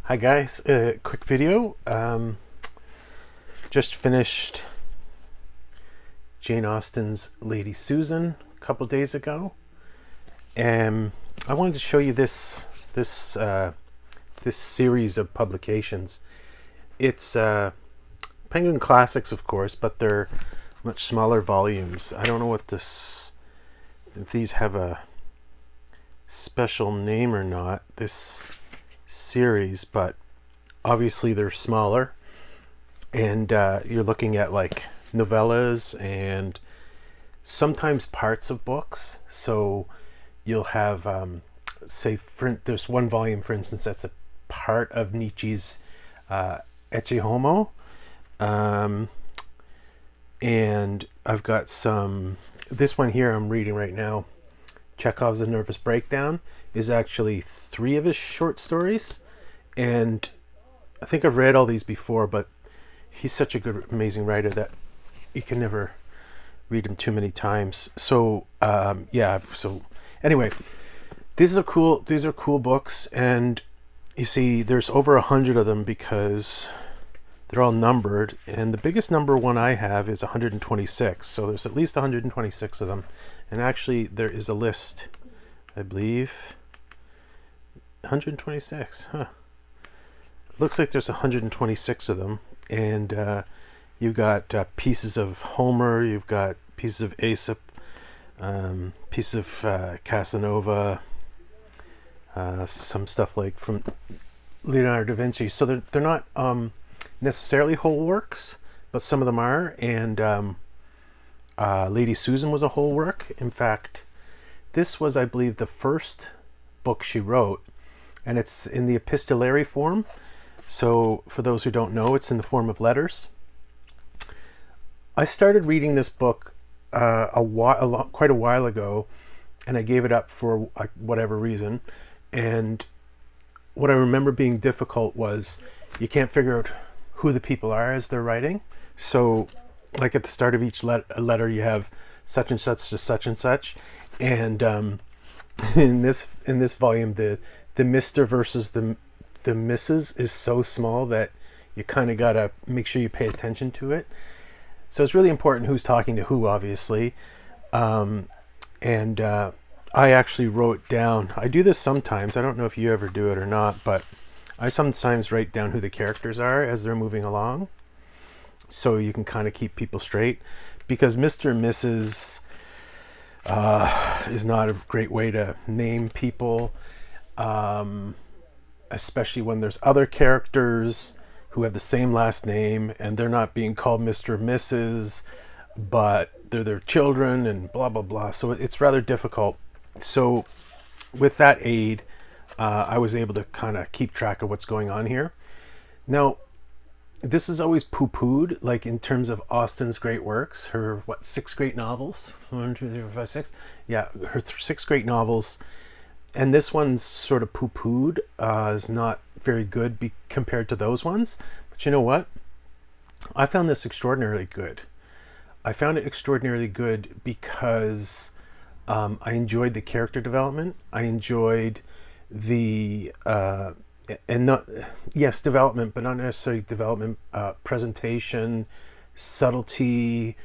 Hi guys, quick video. Just finished Jane Austen's Lady Susan a couple days ago, and I wanted to show you this series of publications. It's Penguin Classics, of course, but they're much smaller volumes. I don't know if these have a special name or not, this series, but obviously they're smaller, and you're looking at like novellas and sometimes parts of books. So you'll have there's one volume, for instance, that's a part of Nietzsche's Ecce Homo, and I've got this one here I'm reading right now, Chekhov's A Nervous Breakdown, is actually 3 of his short stories, and I think I've read all these before, but he's such a good, amazing writer that you can never read him too many times. So so anyway, these are cool books, and you see there's over 100 of them because they're all numbered, and the biggest number one I have is 126, so there's at least 126 of them. And actually there is a list, I believe, 126, looks like there's 126 of them, and you've got pieces of Homer, you've got pieces of Aesop, pieces of Casanova, some stuff like from Leonardo da Vinci. So they're not necessarily whole works, but some of them are. And Lady Susan was a whole work. In fact, this was, I believe, the first book she wrote, and it's in the epistolary form. So for those who don't know, it's in the form of letters. I started reading this book quite a while ago, and I gave it up for whatever reason. And what I remember being difficult was you can't figure out who the people are as they're writing. So like at the start of each letter you have such and such to such and such, and in this volume the Mr. versus the Mrs. is so small that you kind of gotta make sure you pay attention to it. So it's really important who's talking to who, obviously. And I actually wrote down, I do this sometimes, I don't know if you ever do it or not, but I sometimes write down who the characters are as they're moving along, so you can kind of keep people straight, because Mr. and Mrs. Is not a great way to name people, especially when there's other characters who have the same last name and they're not being called Mr. and Mrs., but they're their children and blah blah blah. So it's rather difficult. So with that aid, I was able to kind of keep track of what's going on here. Now, this is always poo-pooed, like in terms of Austen's great works, her 6 great novels, 1, 2, 3, 4, 5, 6, yeah, her 6 great novels, and this one's sort of poo-pooed, is not very good compared to those ones. But you know what? I found this extraordinarily good. I found it extraordinarily good because I enjoyed the character development. I enjoyed the development, but not necessarily development, presentation, subtlety,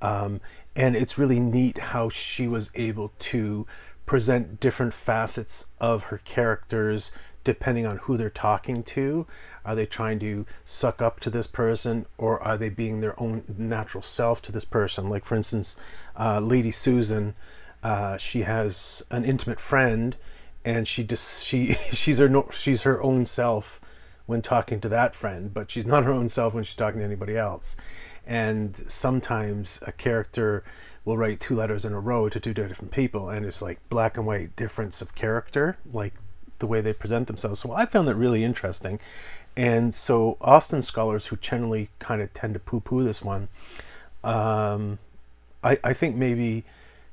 and it's really neat how she was able to present different facets of her characters depending on who they're talking to. Are they trying to suck up to this person, or are they being their own natural self to this person? Like, for instance, Lady Susan, she has an intimate friend, and she's her own self when talking to that friend, but she's not her own self when she's talking to anybody else. And sometimes a character will write 2 letters in a row to 2 different people, and it's like black and white difference of character, like the way they present themselves. So I found that really interesting. And so Austen scholars, who generally kind of tend to poo-poo this one, I think maybe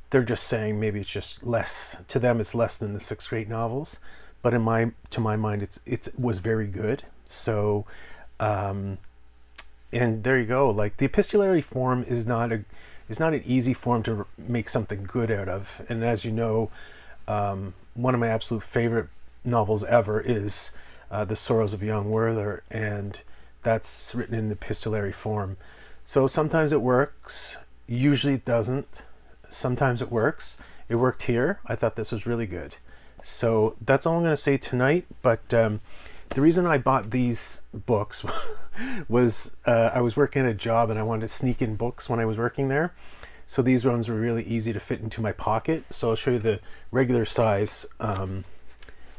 they're just saying maybe it's just less, to them it's less than the 6 great novels, but to my mind it was very good. So and there you go. Like, the epistolary form is not an easy form to make something good out of. And as you know, one of my absolute favorite novels ever is The Sorrows of Young Werther, and that's written in the epistolary form. So sometimes it works, usually it doesn't. Sometimes it works. It worked here. I thought this was really good. So that's all I'm going to say tonight. But the reason I bought these books was I was working at a job and I wanted to sneak in books when I was working there. So these ones were really easy to fit into my pocket. So I'll show you the regular size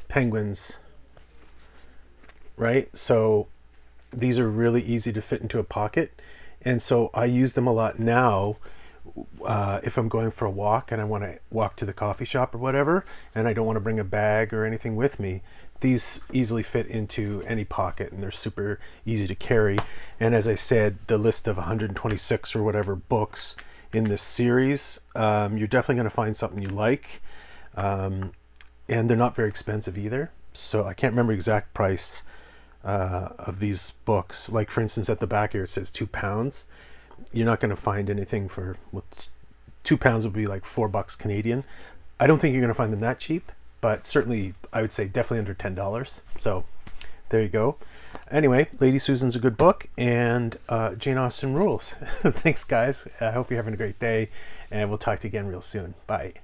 penguins, right? So these are really easy to fit into a pocket. And so I use them a lot now if I'm going for a walk and I want to walk to the coffee shop or whatever, and I don't want to bring a bag or anything with me. These easily fit into any pocket and they're super easy to carry. And as I said, the list of 126 or whatever books in this series, you're definitely going to find something you like. And they're not very expensive either. So I can't remember exact price of these books. Like for instance, at the back here it says £2. You're not going to find anything for £2 would be like $4 Canadian. I don't think you're going to find them that cheap, but certainly I would say definitely under $10. So there you go. Anyway, Lady Susan's a good book, and Jane Austen rules. Thanks guys. I hope you're having a great day, and we'll talk to you again real soon. Bye.